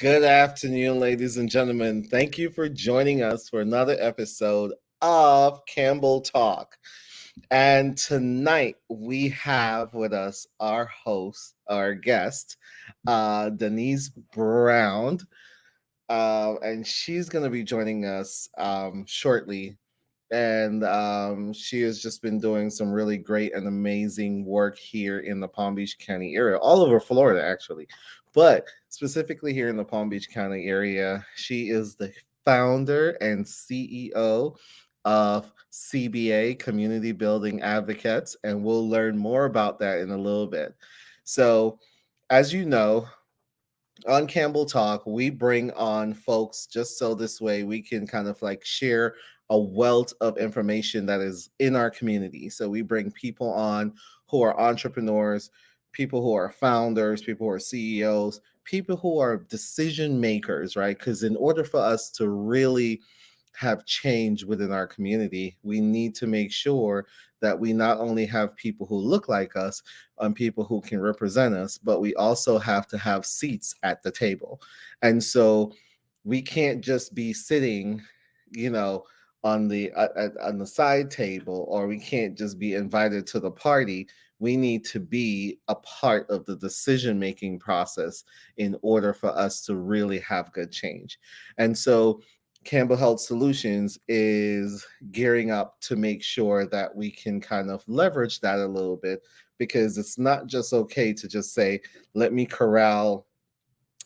Good afternoon, ladies and gentlemen. Thank you for joining us for another episode of Campbell Talk. And tonight we have with us our host, our guest, Denise Brown. And she's going to be joining us shortly. And she has just been doing some really great and amazing work here in the Palm Beach County area, all over Florida, actually. But specifically here in the Palm Beach County area, she is the founder and CEO of CBA, Community Building Advocates, and we'll learn more about that in a little bit. So, as you know, on Campbell Talk, we bring on folks just so this way we can kind of like share a wealth of information that is in our community. So we bring people on who are entrepreneurs, people who are founders, people who are CEOs, people who are decision makers, right? Because in order for us to really have change within our community, we need to make sure that we not only have people who look like us and people who can represent us, but we also have to have seats at the table. And so we can't just be sitting, you know, on the side table, or we can't just be invited to the party. We need to be a part of the decision making process in order for us to really have good change. And so Campbell Health Solutions is gearing up to make sure that we can kind of leverage that a little bit, because it's not just okay to just say, let me corral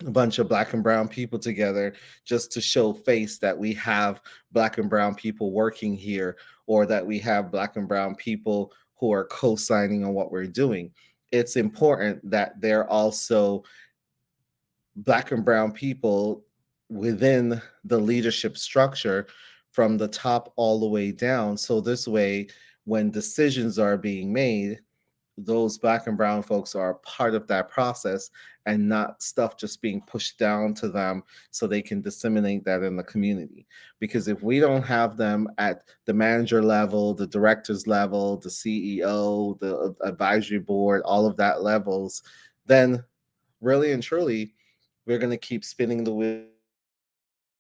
a bunch of black and brown people together just to show face that we have black and brown people working here, or that we have black and brown people who are co-signing on what we're doing. It's important that they're also black and brown people within the leadership structure from the top all the way down. So this way, when decisions are being made, those black and brown folks are a part of that process, and not stuff just being pushed down to them so they can disseminate that in the community. Because if we don't have them at the manager level, the director's level, the CEO, the advisory board, all of that levels, then really and truly, we're going to keep spinning the wheel and keep saying the same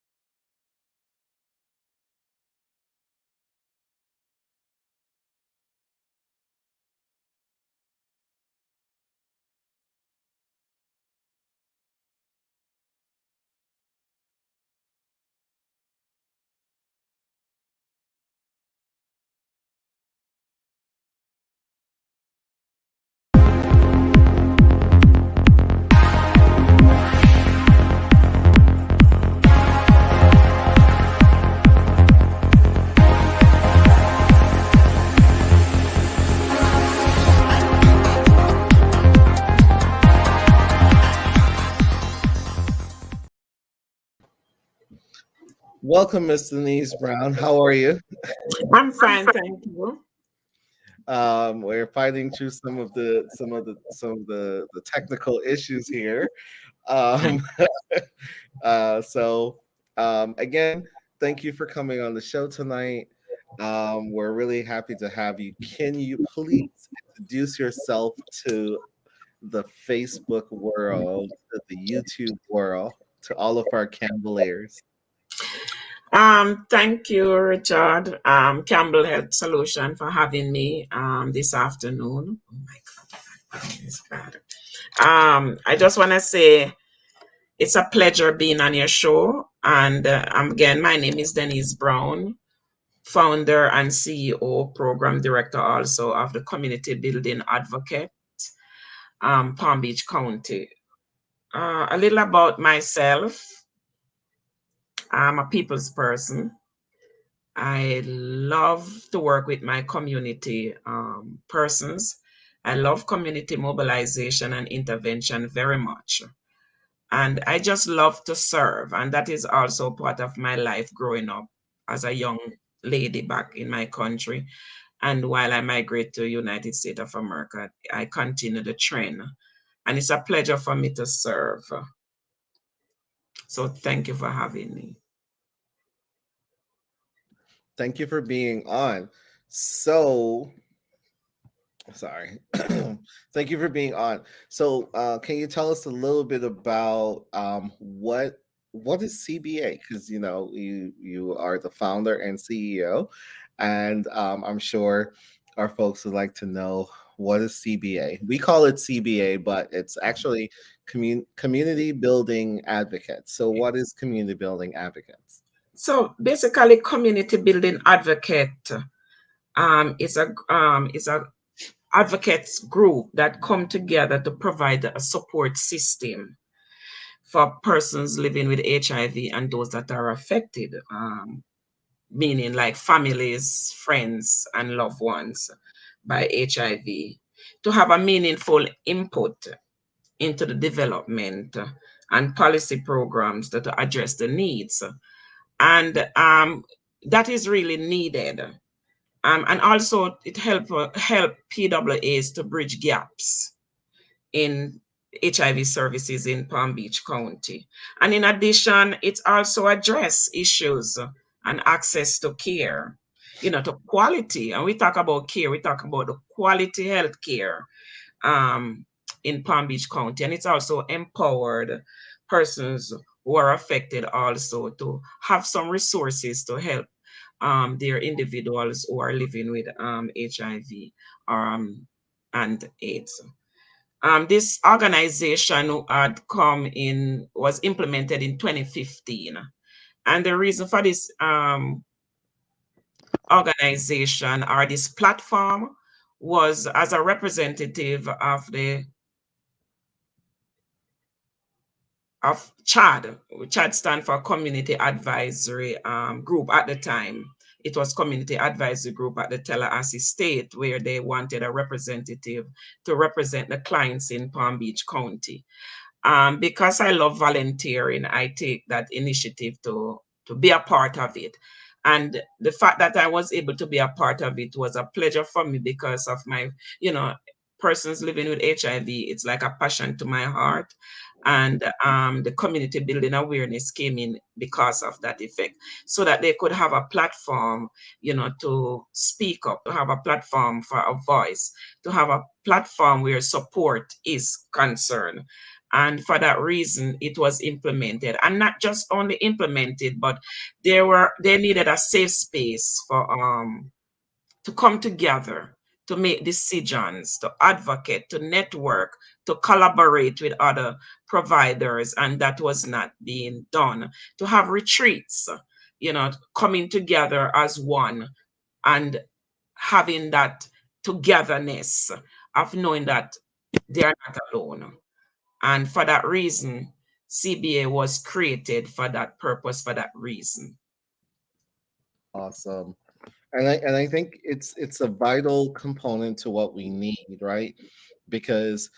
thing. And we need to make sure that we Welcome, Miss Denise Brown. How are you? I'm fine, thank you. We're fighting through some of the technical issues here. Um, again, thank you for coming on the show tonight. We're really happy to have you. Can you please introduce yourself to the Facebook world, to the YouTube world, to all of our Campbelliers? Thank you, Richard, Campbell Health Solution, for having me this afternoon. Oh my God, praise God. I just want to say it's a pleasure being on your show. And again, my name is Denise Brown, founder and CEO, program director also of the Community Building Advocate, Palm Beach County. A little about myself. I'm a people's person. I love to work with my community persons. I love community mobilization and intervention very much. And I just love to serve. And that is also part of my life growing up as a young lady back in my country. And while I migrate to United States of America, I continue to train. And it's a pleasure for me to serve. So thank you for having me. Thank you for being on. So, Sorry. Thank you for being on. So, can you tell us a little bit about what is CBA? Because you are the founder and CEO, and I'm sure our folks would like to know what is CBA. We call it CBA, but it's actually community building advocates. So, what is community building advocates? So basically, community building advocate is a advocates group that come together to provide a support system for persons living with HIV and those that are affected, meaning like families, friends, and loved ones by HIV, to have a meaningful input into the development and policy programs that address the needs. And that is really needed. And also it help PWAs to bridge gaps in HIV services in Palm Beach County. And in addition, it also address issues and access to care, to quality. And we talk about care, we talk about the quality health care um, in Palm Beach County. And it's also empowered persons who are affected also to have some resources to help their individuals who are living with HIV and AIDS. This organization was implemented in 2015. And the reason for this organization or this platform was as a representative of CHAD. CHAD stand for Community Advisory Group at the time. It was Community Advisory Group at the Tallahassee State, where they wanted a representative to represent the clients in Palm Beach County. Because I love volunteering, I take that initiative to be a part of it. And the fact that I was able to be a part of it was a pleasure for me because of my, you know, persons living with HIV. It's like a passion to my heart. And the community building awareness came in because of that effect, so that they could have a platform, to speak up, to have a platform for a voice, to have a platform where support is concerned. And for that reason, it was implemented, and not just only implemented, but they needed a safe space for to come together, to make decisions, to advocate, to network, to collaborate with other providers, and that was not being done. To have retreats, coming together as one and having that togetherness of knowing that they are not alone. And for that reason, CBA was created for that purpose, for that reason. Awesome. And I think it's a vital component to what we need, right? Because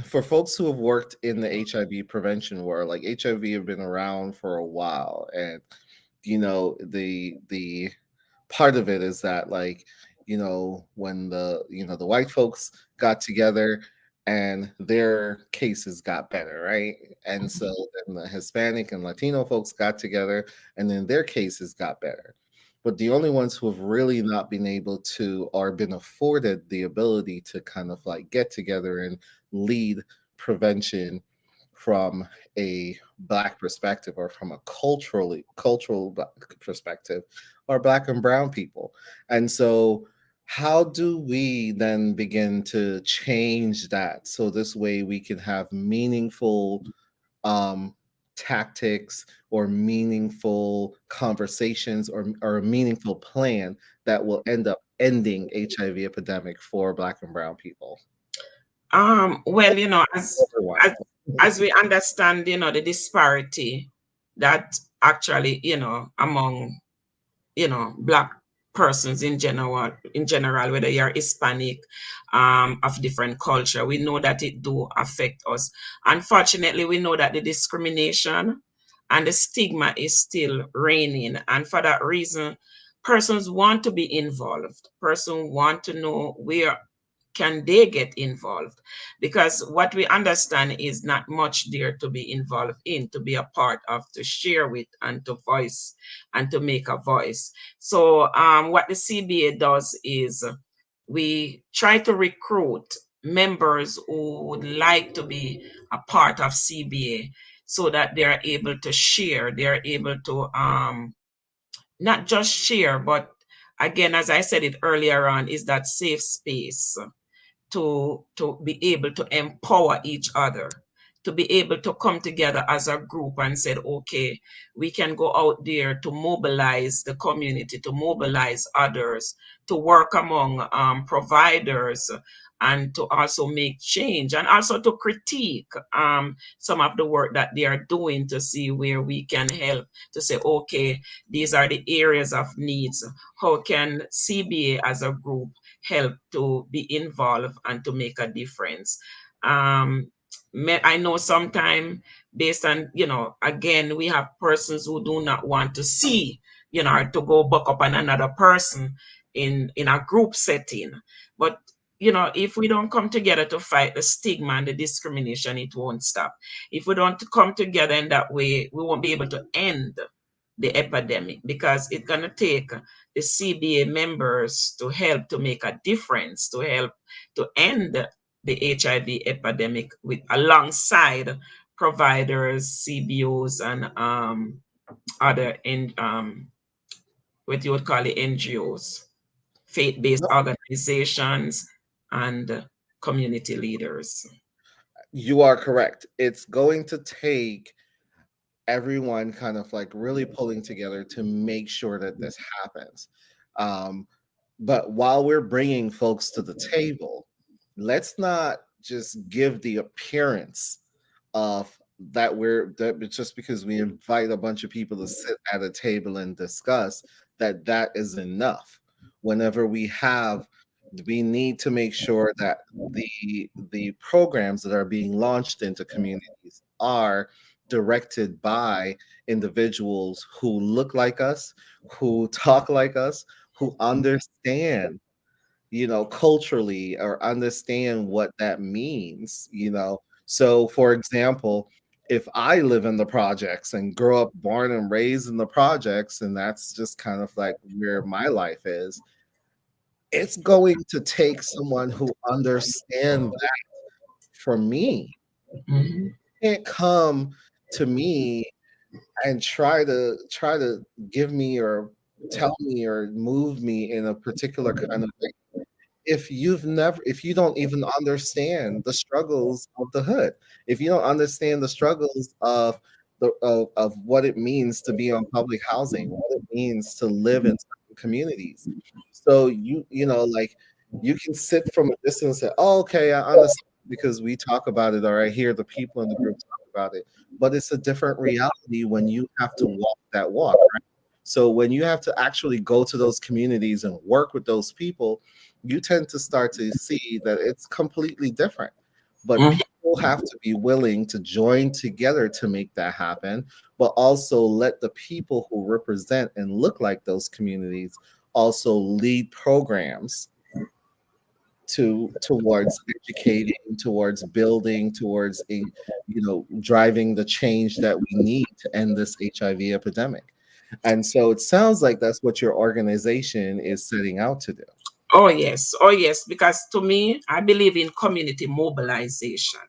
for folks who have worked in the HIV prevention world, like HIV have been around for a while, and the part of it is that, like, when the white folks got together and their cases got better, right? And so then the Hispanic and Latino folks got together and then their cases got better. But the only ones who have really not been able to or been afforded the ability to kind of like get together and lead prevention from a black perspective or from a cultural black perspective are black and brown people. And so how do we then begin to change that so this way we can have meaningful um, tactics or meaningful conversations or a meaningful plan that will end up ending HIV epidemic for black and brown people? Well, Everyone. as as we understand, the disparity that actually, among black persons in general, whether you're Hispanic, of different culture, we know that it do affect us. Unfortunately, we know that the discrimination and the stigma is still reigning, and for that reason, persons want to be involved. Persons want to know where can they get involved, because what we understand is not much there to be involved in, to be a part of, to share with, and to voice, and to make a voice. So what the CBA does is we try to recruit members who would like to be a part of CBA so that they are able to share, they are able to not just share, but again, as I said it earlier on, is that safe space to be able to empower each other, to be able to come together as a group and said, okay, we can go out there to mobilize the community, to mobilize others, to work among providers, and to also make change and also to critique some of the work that they are doing to see where we can help to say, okay, these are the areas of needs. How can CBA as a group help to be involved and to make a difference? I know sometimes based on, again, we have persons who do not want to see, or to go back up on another person in a group setting. But if we don't come together to fight the stigma and the discrimination, it won't stop. If we don't come together in that way, we won't be able to end the epidemic, because it's going to take the CBA members to help to make a difference, to help to end the HIV epidemic with alongside providers, CBOs, and other in what you would call the NGOs, faith-based No, organizations, and community leaders. you are correct. It's going to take everyone kind of like really pulling together to make sure that this happens. Um, but while we're bringing folks to the table, let's not just give the appearance of that just because we invite a bunch of people to sit at a table and discuss that is enough. Whenever we need to make sure that the programs that are being launched into communities are directed by individuals who look like us, who talk like us, who understand, culturally, or understand what that means. So, for example, if I live in the projects and grow up born and raised in the projects, and that's just kind of like where my life is, it's going to take someone who understands that from me. Mhm. You can't come to me and try to give me or tell me or move me in a particular kind of way if you don't even understand the struggles of the hood, if you don't understand the struggles of what it means to be on public housing, what it means to live in certain communities. So like, you can sit from a distance and say, oh, okay, I understand, because we talk about it, or I hear the people in the group talk about it. But it's a different reality when you have to walk that walk, right? So when you have to actually go to those communities and work with those people, you tend to start to see that it's completely different. But Mhm. people have to be willing to join together to make that happen, but also let the people who represent and look like those communities also lead programs towards educating, towards building, towards driving the change that we need to end this HIV epidemic. And so it sounds like that's what your organization is setting out to do. Oh, yes. Oh, yes. Because to me, I believe in community mobilization.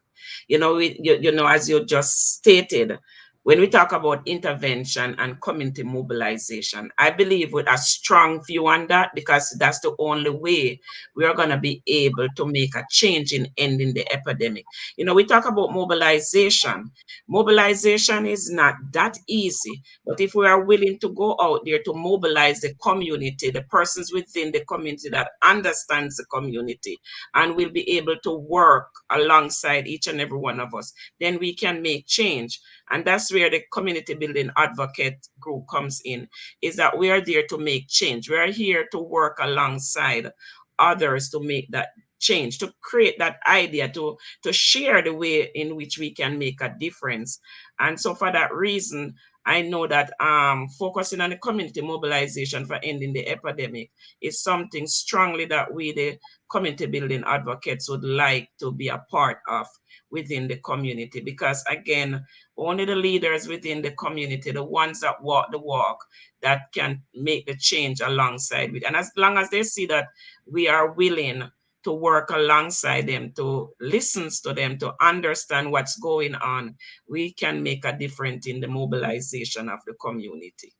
As you just stated, when we talk about intervention and community mobilization, I believe with a strong view on that, because that's the only way we are going to be able to make a change in ending the epidemic. We talk about mobilization. Mobilization is not that easy, but if we are willing to go out there to mobilize the community, the persons within the community that understands the community, and will be able to work alongside each and every one of us, then we can make change. And that's where the community building advocate group comes in, is that we are there to make change. We are here to work alongside others to make that change, to create that idea, to share the way in which we can make a difference. And so for that reason, I know that focusing on the community mobilization for ending the epidemic is something strongly that we, the community building advocates, would like to be a part of within the community. Because again, only the leaders within the community, the ones that walk the walk, that can make the change alongside with. And as long as they see that we are willing to work alongside them, to listen to them, to understand what's going on, we can make a difference in the mobilization of the community.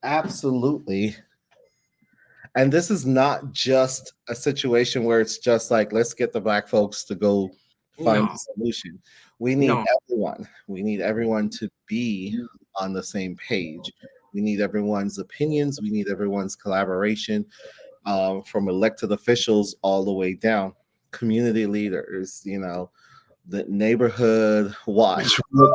Absolutely. And this is not just a situation where it's just like, let's get the Black folks to go find a No, solution. We need no. everyone. We need everyone to be on the same page. We need everyone's opinions. We need everyone's collaboration, from elected officials all the way down, community leaders, the neighborhood watch. We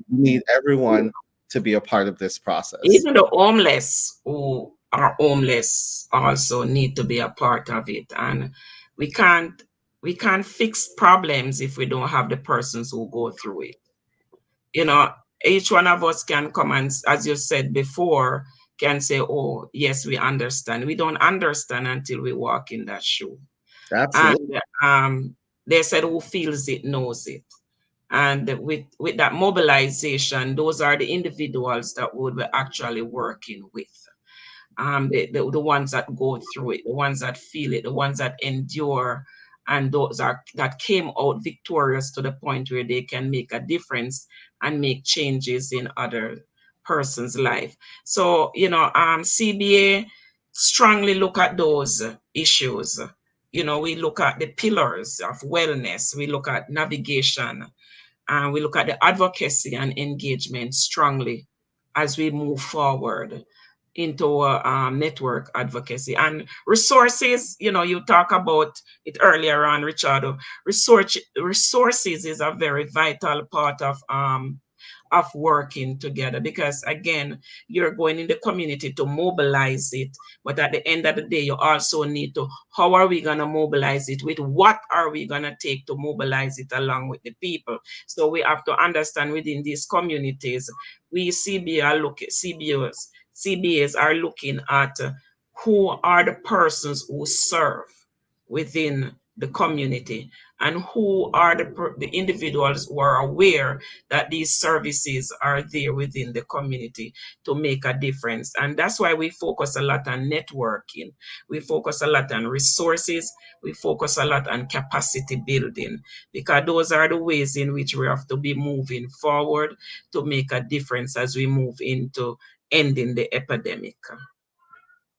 need everyone to be a part of this process. Even the homeless who are homeless also need to be a part of it. And we can't we can't fix problems if we don't have the persons who go through it. You know, each one of us can come and, as you said before, can say, oh, yes, we understand. We don't understand until we walk in that shoe. Absolutely. And they said, who feels it knows it. And with that mobilization, those are the individuals that we would be actually working with. The ones that go through it, the ones that feel it, the ones that endure, and those are that came out victorious to the point where they can make a difference and make changes in other person's life. So, CBA strongly look at those issues. We look at the pillars of wellness, we look at navigation, and we look at the advocacy and engagement strongly as we move forward into network advocacy and resources. You talk about it earlier on, Richard. Resources is a very vital part of working together, because again, you're going in the community to mobilize it, but at the end of the day, you also need to, how are we going to mobilize it, with what are we going to take to mobilize it along with the people. So we have to understand within these communities, we CBAs are looking at who are the persons who serve within the community, and who are the individuals who are aware that these services are there within the community to make a difference. And that's why we focus a lot on networking. We focus a lot on resources. We focus a lot on capacity building, because those are the ways in which we have to be moving forward to make a difference as we move into ending the epidemic.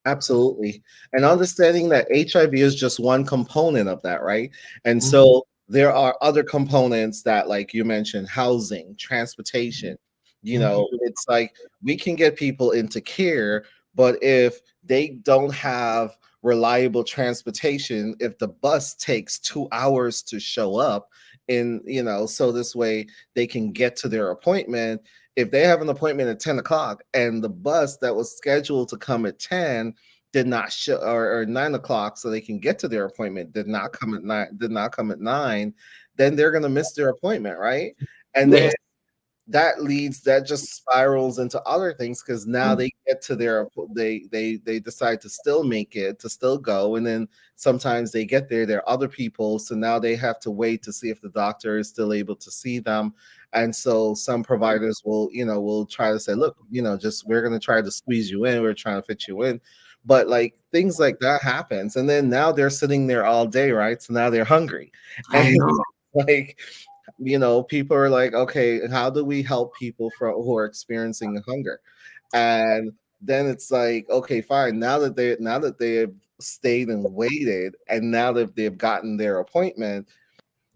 Absolutely. And understanding that HIV is just one component of that, right? And Mhm. so there are other components that, like you mentioned, housing, transportation. Mhm. It's like we can get people into care, but if they don't have reliable transportation, if the bus takes 2 hours to show up, so this way they can get to their appointment. If they have an appointment at 10 o'clock and the bus that was scheduled to come at 10 did not show, or 9 o'clock, so they can get to their appointment, did not come at 9, then they're going to miss their appointment, right? And then Yes. that just spirals into other things, because now they get to they decide to still make it, to still go, and then sometimes they get there are other people, so now they have to wait to see if the doctor is still able to see them. And so some providers will try to say, look, just, we're going to try to squeeze you in, we're trying to fit you in. But like things like that happens, and then now they're sitting there all day, right? So now they're hungry. I And know. like, people are like, okay, how do we help people who are experiencing hunger? And then it's like, okay, fine. Now that they have stayed and waited, and now that they've gotten their appointment,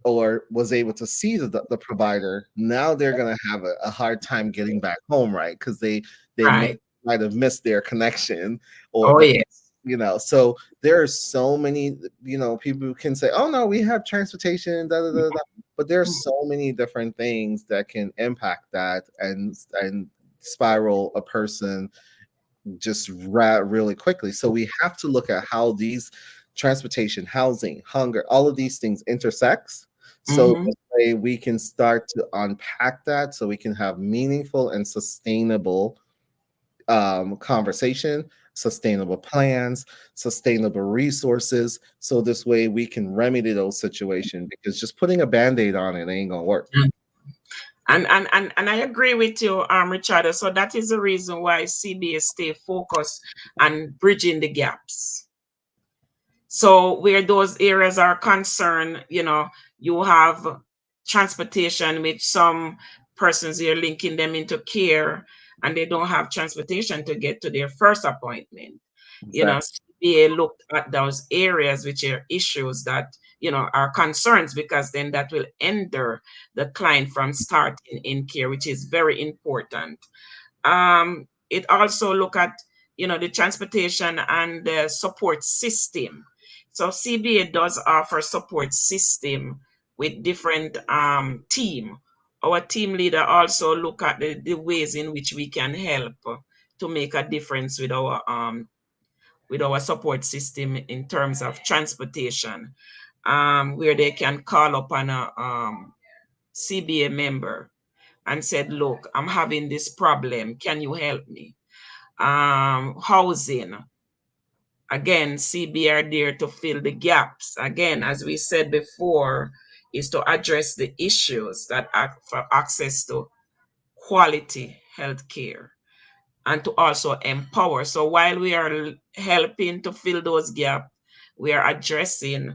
or was able to see the provider, now they're gonna have a hard time getting back home, right? Because they Right. might have missed their connection, or Oh, yes. so there are so many, people who can say, oh no, we have transportation, da, da, da, da. But there's so many different things that can impact that, and spiral a person just really quickly. So we have to look at how these transportation, housing, hunger, all of these things intersects. So Mm-hmm. this way we can start to unpack that so we can have meaningful and sustainable conversation, sustainable plans, sustainable resources. So this way we can remedy those situations, because just putting a band-aid on it ain't gonna work. And I agree with you, Richard. So that is the reason why CBA stay focused on bridging the gaps. So where those areas are concerned, you have transportation, which some persons you're linking them into care, and they don't have transportation to get to their first appointment. Exactly. CBA looked at those areas which are issues that are concerns, because then that will hinder the client from starting in care, which is very important. It also look at the transportation and the support system. So CBA does offer support system with different team. Our team leader also look at the ways in which we can help to make a difference with our support system in terms of transportation, where they can call upon a CBA member and said, look, I'm having this problem. Can you help me? Housing. Again, CB are there to fill the gaps. Again, as we said before, is to address the issues that are for access to quality health care, and to also empower. So while we are helping to fill those gaps, we are addressing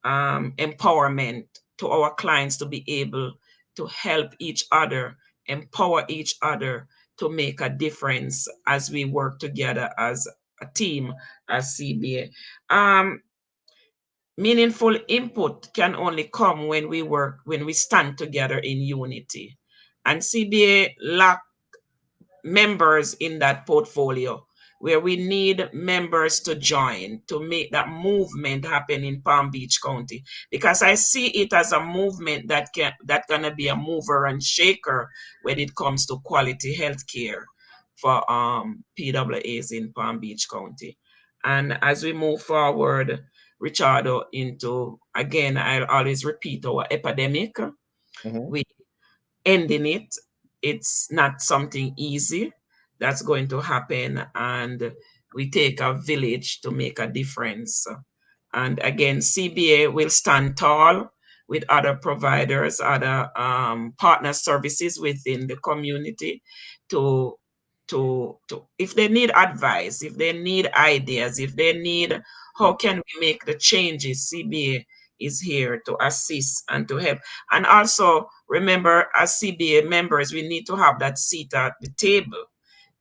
empowerment to our clients to be able to help each other, empower each other to make a difference as we work together as a team, as CBA. Meaningful input can only come when we stand together in unity. And CBA lack members in that portfolio, where we need members to join to make that movement happen in Palm Beach County, because I see it as a movement that gonna be a mover and shaker when it comes to quality health care for PWAs in Palm Beach County. And as we move forward, Richardo, into, again, I'll always repeat, our epidemic, Mhm. we ending it. It's not something easy that's going to happen, and we take a village to make a difference. And again, CBA will stand tall with other providers, other partner services within the community to if they need advice, if they need ideas, if they need how can we make the changes, CBA is here to assist and to help. And also remember, as CBA members, we need to have that seat at the table.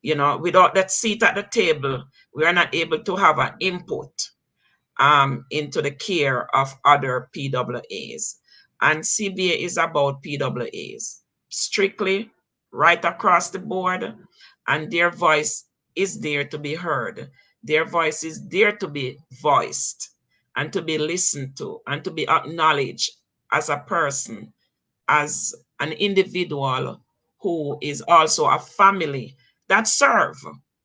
Without that seat at the table, we are not able to have an input into the care of other PWAs. And CBA is about PWAs strictly, right across the board, and their voice is there to be heard. Their voice is there to be voiced and to be listened to and to be acknowledged as a person, as an individual who is also a family that serve.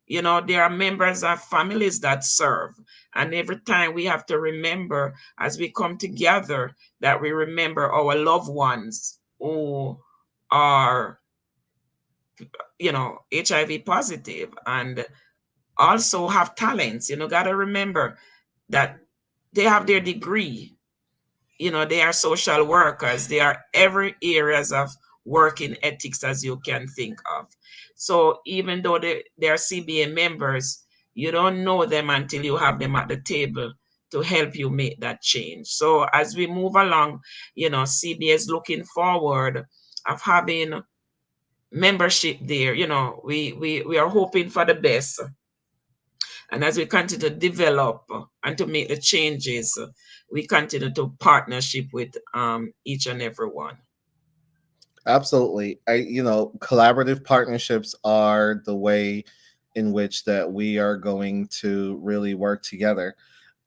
There are members of families that serve. And every time we have to remember, as we come together, that we remember our loved ones who are, HIV positive and also have talents. Got to remember that they have their degree. They are social workers. They are every areas of working ethics as you can think of. So even though they are CBA members, you don't know them until you have them at the table to help you make that change. So as we move along, CBA is looking forward of having membership there. We are hoping for the best. And as we continue to develop and to make the changes, we continue to partnership with each and every one. Absolutely. Collaborative partnerships are the way in which that we are going to really work together.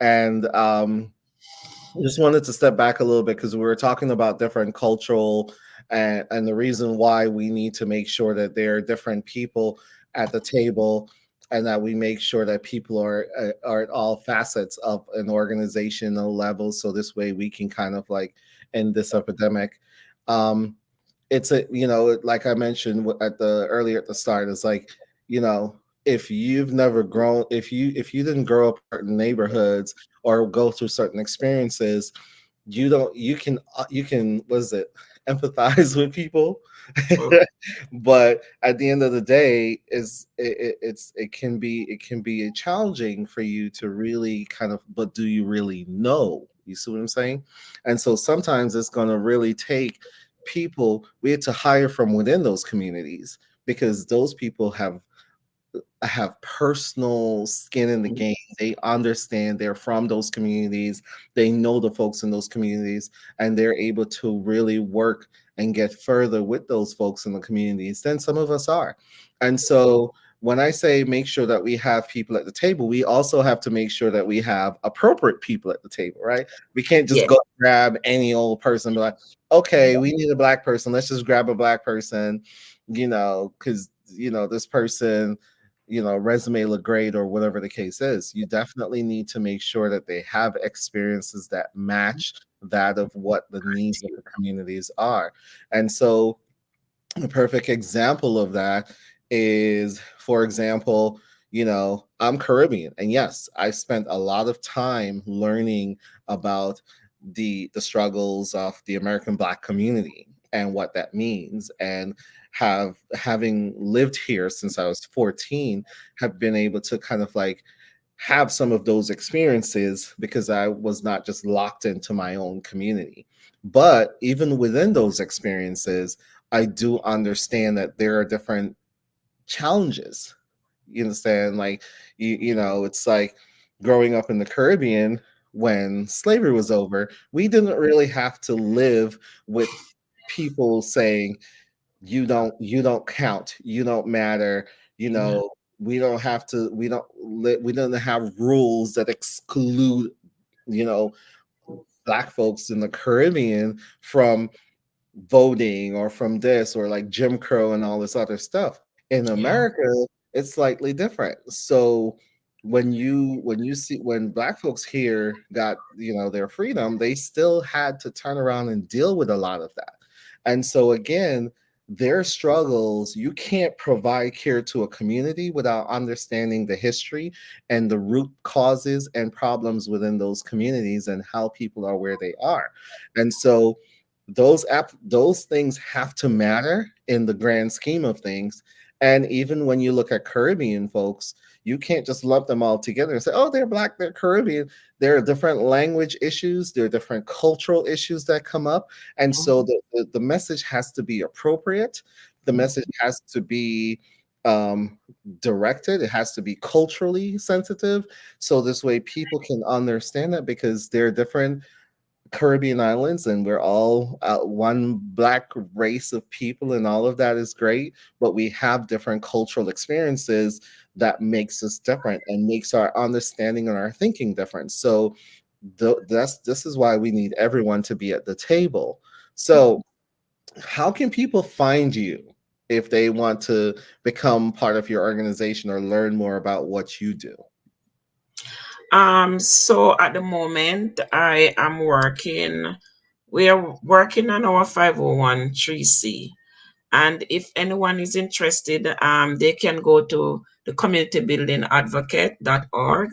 And just wanted to step back a little bit, because we were talking about different cultural and the reason why we need to make sure that there are different people at the table and that we make sure that people are at all facets of an organizational level, so this way we can kind of like end this epidemic. um it's a, like I mentioned at the earlier at the start, it's like, you know if you've never grown, if you didn't grow up in certain neighborhoods or go through certain experiences, you can what is it, empathize with people. Oh, But at the end of the day, it can be a challenging for you to really kind of, but do you really know? You see what I'm saying? And so sometimes it's going to really take people, we have to hire from within those communities, because those people have personal skin in the game. They understand, they're from those communities, they know the folks in those communities, and they're able to really work and get further with those folks in the communities than some of us are. And so when I say make sure that we have people at the table, we also have to make sure that we have appropriate people at the table, right? We can't just yeah. go grab any old person and be like, okay, we need a black person, let's just grab a black person, because this person, resume look great or whatever the case is. You definitely need to make sure that they have experiences that match that of what the needs of the communities are. And so a perfect example of that is, for example, I'm Caribbean, and yes, I spent a lot of time learning about the struggles of the American Black community and what that means, and having lived here since I was 14, have been able to kind of like have some of those experiences because I was not just locked into my own community. But even within those experiences, I do understand that there are different challenges. You understand? Like, it's like growing up in the Caribbean when slavery was over, we didn't really have to live with people saying, you don't count, you don't matter, Yeah. we don't have to, we don't have rules that exclude, you know black folks in the Caribbean from voting or from this, or like Jim Crow and all this other stuff. In Yeah. America, it's slightly different. So when you see, when black folks here got, their freedom, they still had to turn around and deal with a lot of that. And so again, their struggles, you can't provide care to a community without understanding the history and the root causes and problems within those communities and how people are where they are. And so those things have to matter in the grand scheme of things. And even when you look at Caribbean folks, you can't just lump them all together and say, oh, they're black, they're Caribbean. There are different language issues, there are different cultural issues that come up. And so the message has to be appropriate. The message has to be um, directed. It has to be culturally sensitive. So this way people can understand that, because they're different Caribbean islands, and we're all one black race of people, and all of that is great. But we have different cultural experiences that makes us different and makes our understanding and our thinking different. So this is why we need everyone to be at the table. So how can people find you if they want to become part of your organization or learn more about what you do? So at the moment, we are working on our 501(c). And if anyone is interested, they can go to the communitybuildingadvocate.org,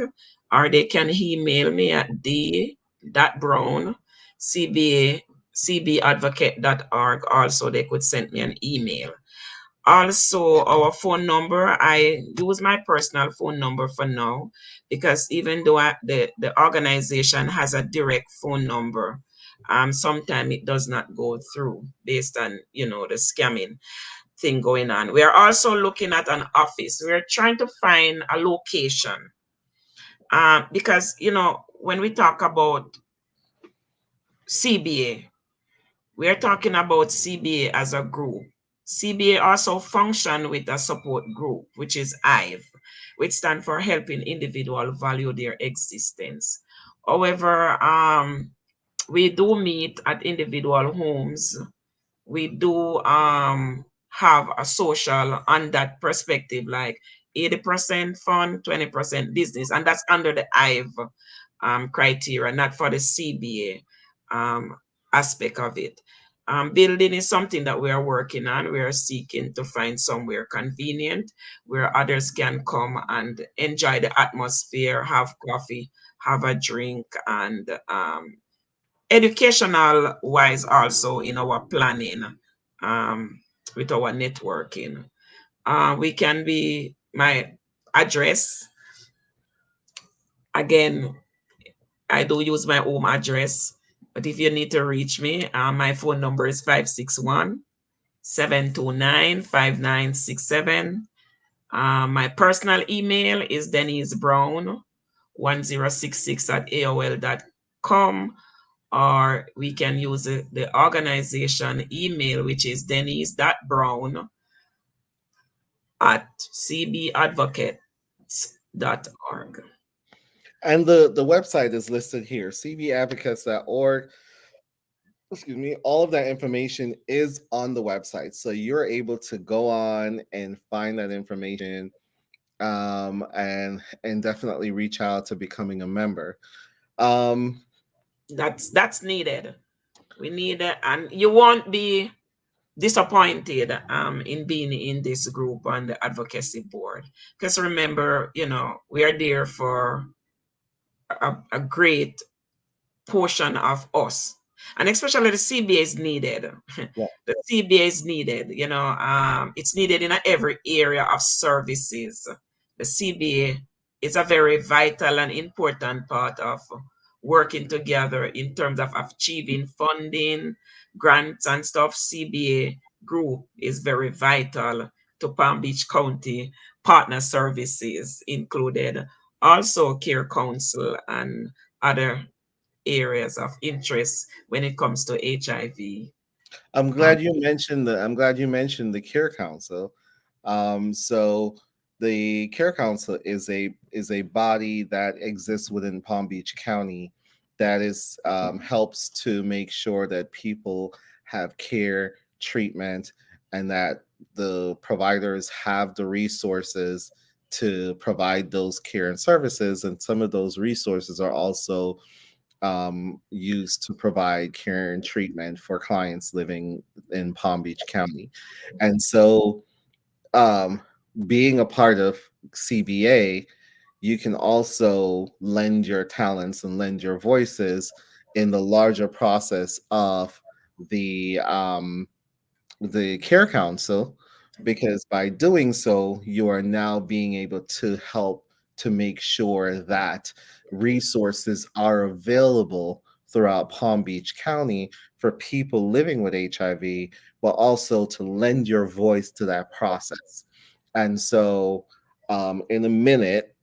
or they can email me at d.brown, cbadvocate.org. Also, they could send me an email. Also, our phone number, I use my personal phone number for now, because even though the organization has a direct phone number, sometimes it does not go through based on, the scamming thing going on. We are also looking at an office. We're trying to find a location, because, when we talk about CBA, we are talking about CBA as a group. CBA also function with a support group, which is IVE, which stands for Helping Individual Value Their Existence. However, we do meet at individual homes. We do have a social on that perspective, like 80% fund, 20% business, and that's under the IVE criteria, not for the CBA aspect of it. Building is something that we are working on. We are seeking to find somewhere convenient where others can come and enjoy the atmosphere, have coffee, have a drink, and educational wise also in our planning with our networking. We can be my address. Again, I do use my home address, but if you need to reach me, my phone number is 561-729-5967. My personal email is Denise Brown 1066 at AOL.com, or we can use the organization email, which is denise.brown at cbadvocates.org. And the website is listed here, cbadvocates.org. Excuse me. All of that information is on the website, so you're able to go on and find that information, and definitely reach out to becoming a member. Um, That's needed. We need it, and you won't be disappointed in being in this group on the advocacy board, because remember, we are there for a great portion of us, and especially the CBA is needed. yeah. The CBA is needed. It's needed in every area of services. The CBA is a very vital and important part of working together in terms of achieving funding, grants, and stuff. CBA group is very vital to Palm Beach County partner services, included also Care Council and other areas of interest when it comes to HIV. Um, I'm glad you mentioned the Care Council. So the Care Council is a body that exists within Palm Beach County that is helps to make sure that people have care, treatment, and that the providers have the resources to provide those care and services. And some of those resources are also used to provide care and treatment for clients living in Palm Beach County. And so, um, being a part of CBA, you can also lend your talents and lend your voices in the larger process of the um, the care council, because by doing so you are now being able to help to make sure that resources are available throughout Palm Beach County for people living with HIV, but also to lend your voice to that process. And so, in a minute,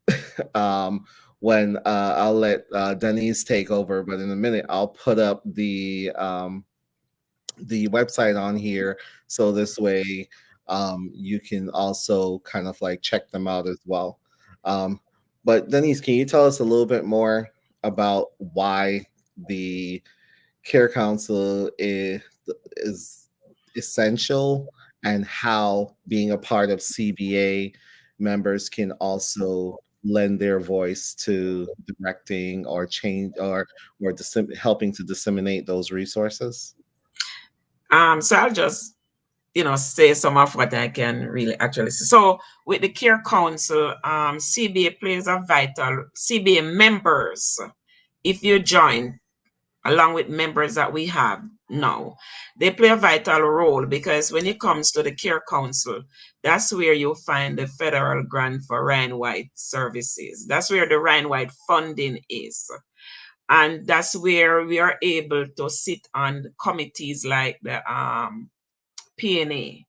um, when I'll let Denise take over, but in a minute I'll put up the website on here, so this way you can also kind of like check them out as well. um, but Denise, can you tell us a little bit more about why the care council is essential, and how being a part of CBA members can also lend their voice to directing or change or helping to disseminate those resources? so I'll just say some of what I can really actually see. So with the Care Council, CBA plays a vital CBA members. If you join, along with members that we have now, they play a vital role, because when it comes to the Care Council, that's where you'll find the federal grant for Ryan White services. That's where the Ryan White funding is. And that's where we are able to sit on committees like the P&A.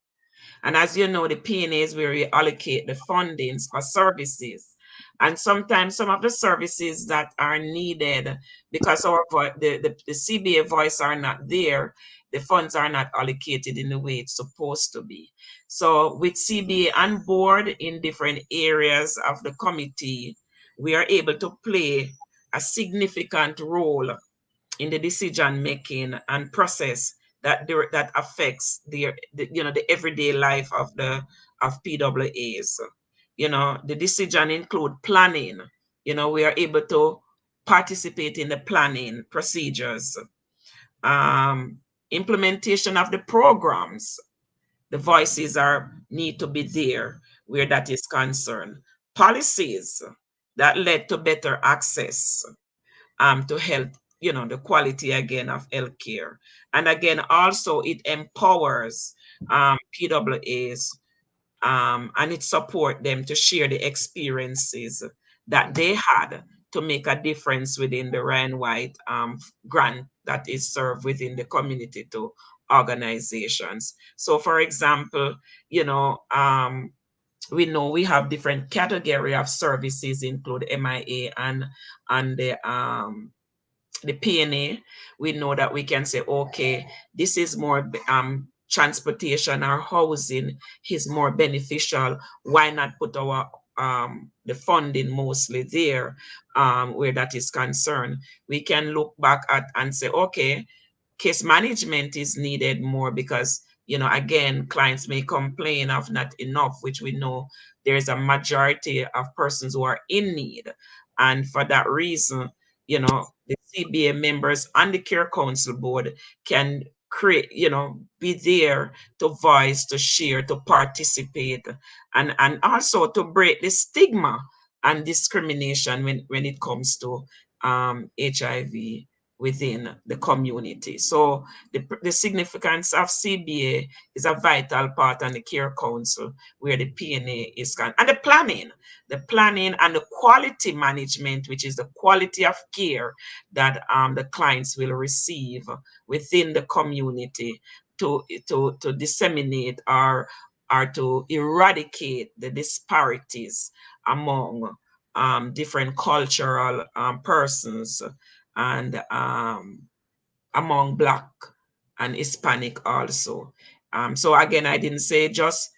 And as you know, the P&A is where we allocate the fundings for services. And sometimes some of the services that are needed, because the CBA voice are not there, the funds are not allocated in the way it's supposed to be. So with CBA on board in different areas of the committee, we are able to play a significant role in the decision making and process that affects the everyday life of PWAs. The decision include planning. We are able to participate in the planning procedures, um, implementation of the programs. The voices are need to be there where that is concerned. Policies that led to better access to health, the quality again of healthcare. And again, also it empowers PWAs, and it support them to share the experiences that they had to make a difference within the Ryan White grant that is served within the community to organizations. So, for example, we know we have different category of services, include MIA and the PNA. We know that we can say, okay, this is more transportation or housing is more beneficial. Why not put our the funding mostly there where that is concerned? We can look back at and say, okay, case management is needed more because again, clients may complain of not enough, which we know there's a majority of persons who are in need. And for that reason, the CBA members and the care council board can create, be there to voice, to share, to participate, and also to break the stigma and discrimination when it comes to HIV within the community. So the significance of CBA is a vital part on the care council where the PNA is and the planning and the quality management, which is the quality of care that the clients will receive within the community to disseminate or to eradicate the disparities among different cultural persons and among Black and Hispanic also. So again, I didn't say just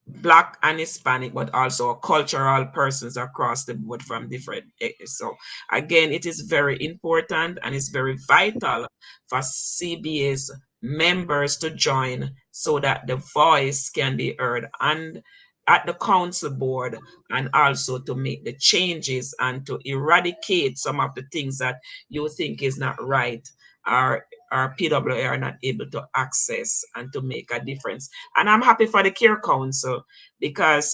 Black and Hispanic, but also cultural persons across the board from different areas. So again, it is very important and it's very vital for CBA's members to join so that the voice can be heard and at the council board, and also to make the changes and to eradicate some of the things that you think is not right, our PWA are not able to access and to make a difference. And I'm happy for the care council because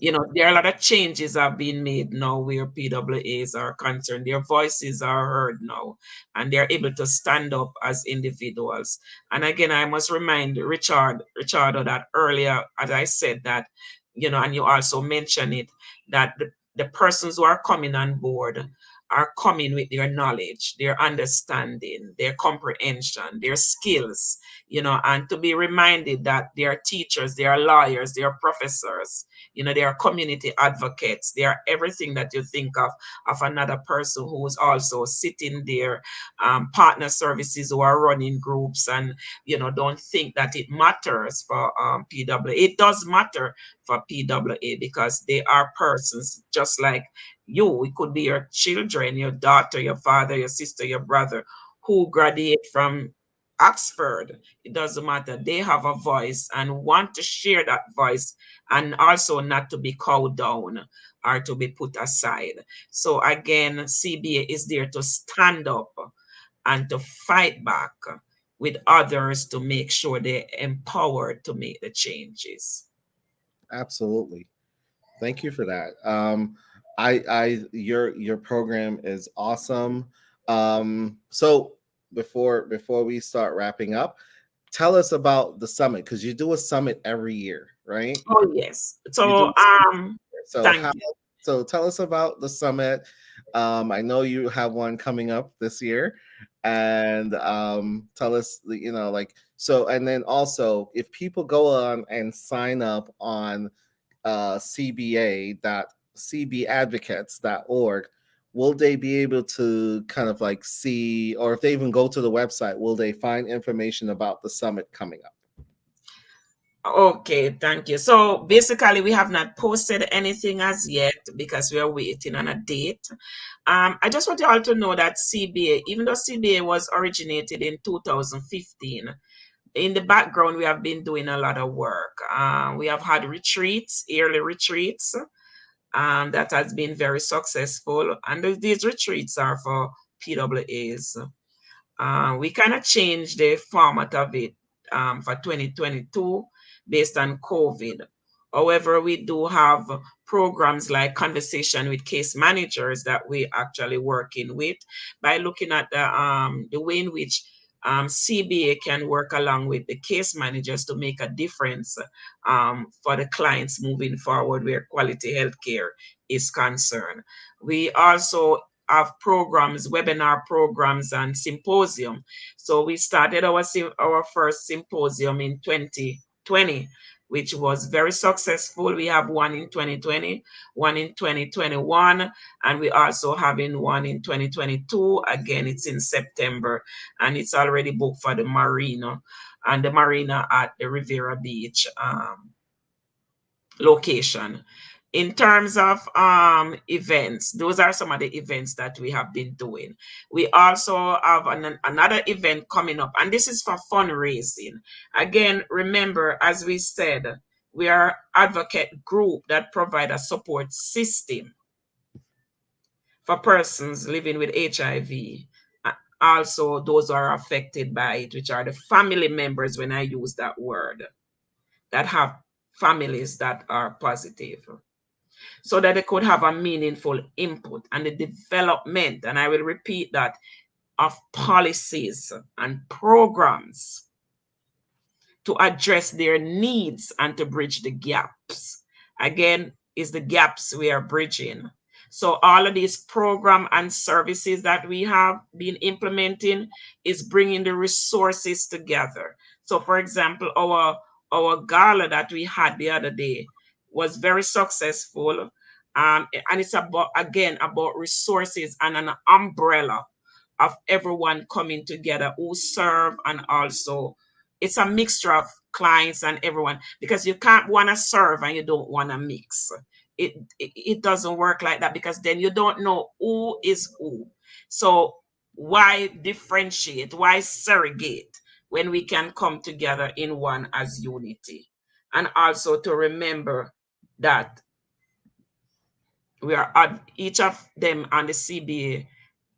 there are a lot of changes have been made now where PWAs are concerned. Their voices are heard now, and they're able to stand up as individuals. And again, I must remind Richard, that earlier, as I said that, and you also mentioned it, that the persons who are coming on board are coming with their knowledge, their understanding, their comprehension, their skills, and to be reminded that they are teachers, they are lawyers, they are professors, they are community advocates, they are everything that you think of another person who is also sitting there, partner services who are running groups, and don't think that it matters for PWA. It does matter for PWA because they are persons just like you. It could be your children, your daughter, your father, your sister, your brother who graduate from Oxford. It doesn't matter. They have a voice and want to share that voice, and also not to be cowed down or to be put aside. So again, CBA is there to stand up and to fight back with others to make sure they're empowered to make the changes. Absolutely. Thank you for that. Your program is awesome. So before we start wrapping up, tell us about the summit because you do a summit every year, right? Oh yes. You do So a summit every year. So thank how? you. So tell us about the summit. I know you have one coming up this year, and tell us, like so, and then also if people go on and sign up on cba.cbadvocates.org, will they be able to kind of like see, or if they even go to the website, will they find information about the summit coming up? Okay, thank you. So basically, we have not posted anything as yet because we are waiting on a date. I just want you all to know that CBA, even though CBA was originated in 2015, in the background, we have been doing a lot of work. We have had retreats, yearly retreats, that has been very successful. And these retreats are for PWAs. We kind of changed the format of it for 2022 based on COVID. However, we do have programs like conversation with case managers that we actually working with by looking at the way in which CBA can work along with the case managers to make a difference for the clients moving forward where quality healthcare is concerned. We also have programs, webinar programs, and symposium. So we started our first symposium in 2020, which was very successful. We have one in 2020, one in 2021, and we also having one in 2022. Again, it's in September, and it's already booked for the marina, and the marina at the Riviera Beach location. In terms of events, those are some of the events that we have been doing. We also have another event coming up, and this is for fundraising. Again, remember, as we said, we are advocate group that provide a support system for persons living with HIV. Also, those are affected by it, which are the family members, when I use that word, that have families that are positive, so that they could have a meaningful input and the development, and I will repeat that, of policies and programs to address their needs and to bridge the gaps. Again, is the gaps we are bridging. So all of these program and services that we have been implementing is bringing the resources together. So for example, our gala that we had the other day was very successful. And it's about, again, about resources and an umbrella of everyone coming together who serve, and also it's a mixture of clients and everyone, because you can't want to serve and you don't want to mix. It doesn't work like that, because then you don't know who is who. So why differentiate, why segregate, when we can come together in one as unity? And also to remember that we are each of them on the CBA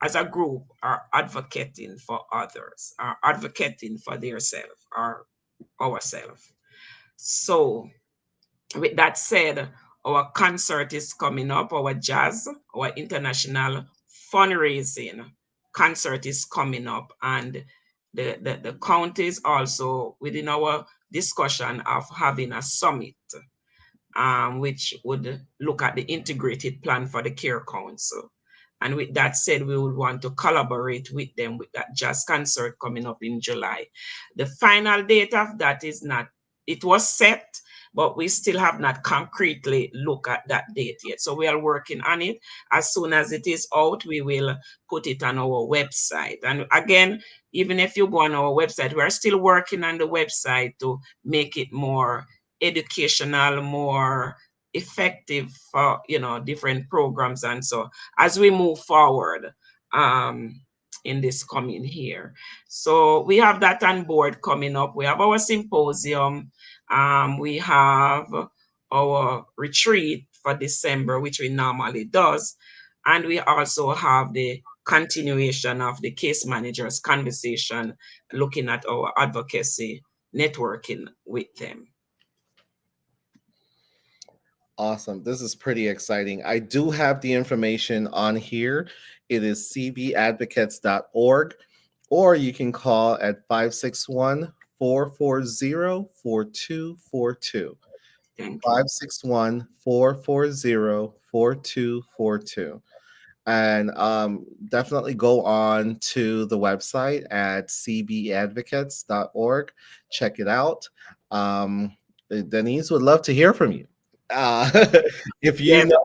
as a group are advocating for others, are advocating for their self or ourselves. So with that said, our concert is coming up, our jazz, our international fundraising concert is coming up, and the county is also within our discussion of having a summit, which would look at the integrated plan for the Care Council. And with that said, we would want to collaborate with them with that jazz concert coming up in July. The final date of that is not, it was set, but we still have not concretely looked at that date yet. So we are working on it. As soon as it is out, we will put it on our website. And again, even if you go on our website, we're still working on the website to make it more educational, more effective for different programs. And so as we move forward in this coming year, so we have that on board coming up. We have our symposium, we have our retreat for December, which we normally does, and we also have the continuation of the case managers conversation, looking at our advocacy, networking with them. Awesome. This is pretty exciting. I do have the information on here. It is cbadvocates.org, or you can call at 561 440 4242. Thank you. 561 440 4242. And definitely go on to the website at cbadvocates.org. Check it out. Denise would love to hear from you. Uh, if you Yes, know,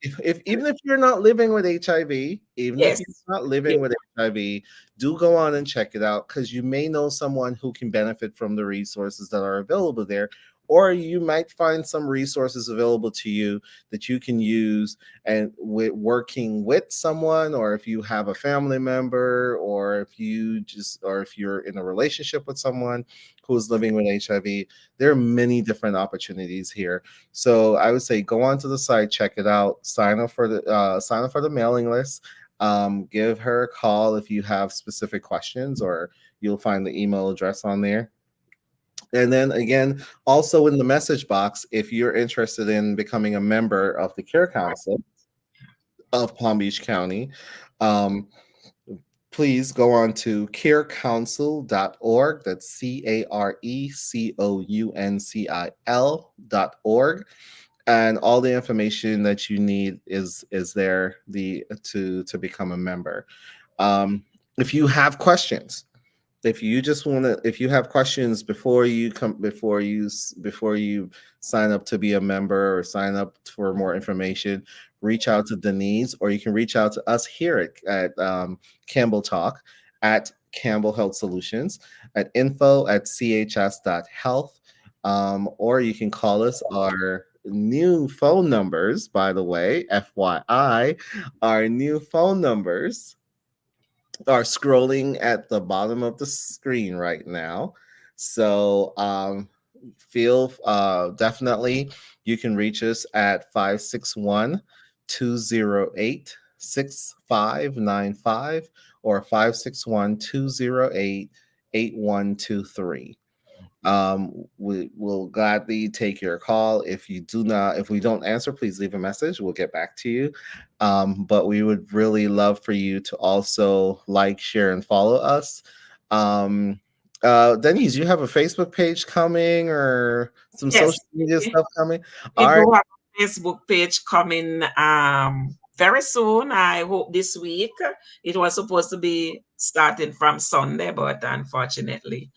if even if you're not living with HIV, even if yes, you're not yes, living with HIV, do go on and check it out, because you may know someone who can benefit from the resources that are available there, or you might find some resources available to you that you can use and with working with someone, or if you have a family member, or if you're in a relationship with someone who's living with HIV. There are many different opportunities here. So I would say go onto the site, check it out, sign up for the mailing list. Give her a call if you have specific questions, or you'll find the email address on there. And then again, also in the message box, if you're interested in becoming a member of the Care Council of Palm Beach County, um, please go on to carecouncil.org. That's carecouncil.org. And all the information that you need is there to become a member. If you have questions, if you have questions before you sign up to be a member or sign up for more information, reach out to Denise, or you can reach out to us here at Campbell Talk, at Campbell Health Solutions, at info@chs.health, or you can call us. Our new phone numbers, by the way, FYI, our new phone numbers are scrolling at the bottom of the screen right now. So feel definitely you can reach us at 561-208-6595 or 561-208-8123. We will gladly take your call. If we don't answer, please leave a message. We'll get back to you. But we would really love for you to also like, share, and follow us. Denise, you have a Facebook page coming or some Yes, social media stuff coming? we All right. do have a Facebook page coming very soon. I hope this week. It was supposed to be starting from Sunday, but unfortunately,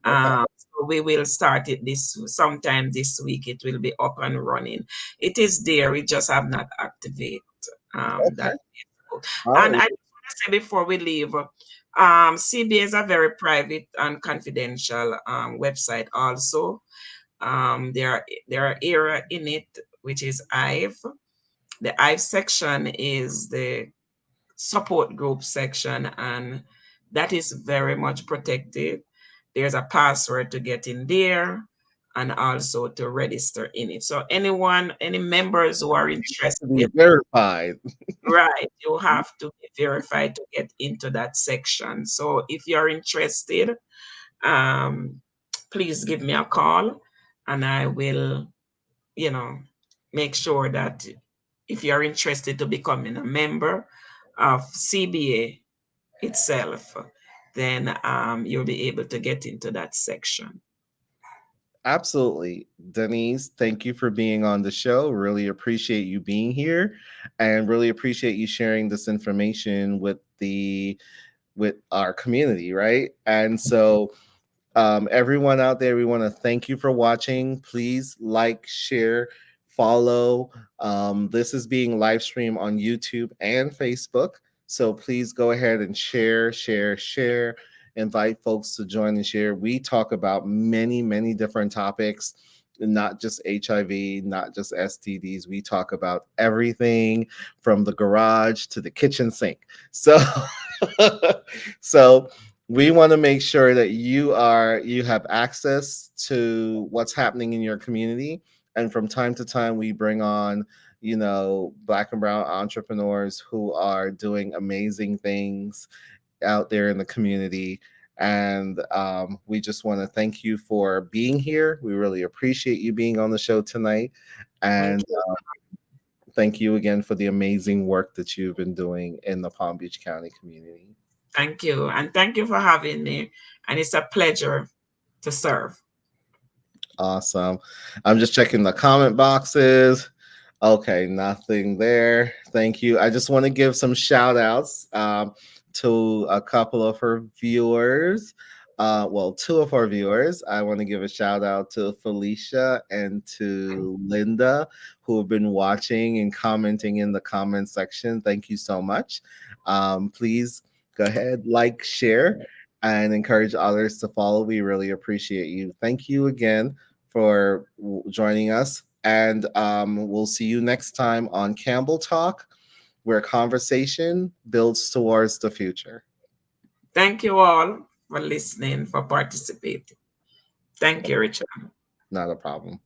Okay. so we will start it this sometime this week. It will be up and running. It is there. We just have not activated Okay. that. All And right. I just want to say before we leave, CBA is a very private and confidential website. Also, there are area in it which is IVE. The IVE section is the support group section, and that is very much protected. There's a password to get in there and also to register in it. So any members who are To be interested, verified. right, you have to be verified to get into that section. So if you're interested, um, please give me a call and I will, you know, make sure that if you're interested to becoming a member of CBA itself, then you'll be able to get into that section. Absolutely. Denise, thank you for being on the show. Really appreciate you being here and really appreciate you sharing this information with our community, right? And so everyone out there, we want to thank you for watching. Please like, share, follow. This is being live streamed on YouTube and Facebook. So please go ahead and share, share, share. Invite folks to join and share. We talk about many, many different topics, not just HIV, not just STDs. We talk about everything from the garage to the kitchen sink. So, so we want to make sure that you have access to what's happening in your community, and from time to time we bring on black and brown entrepreneurs who are doing amazing things out there in the community. And we just want to thank you for being here. We really appreciate you being on the show tonight, Thank and you. thank you again for the amazing work that you've been doing in the Palm Beach County community. Thank you. And thank you for having me. And it's a pleasure to serve. Awesome. I'm just checking the comment boxes. Okay, nothing there. Thank you. I just want to give some shout outs to a couple of her viewers. Well, two of our viewers. I want to give a shout out to Felicia and to Linda, who have been watching and commenting in the comment section. Thank you so much. Please go ahead, like, share, and encourage others to follow. We really appreciate you. Thank you again for joining us. And we'll see you next time on Campbell Talk, where conversation builds towards the future. Thank you all for listening, for participating. Thank you, Richard. Not a problem.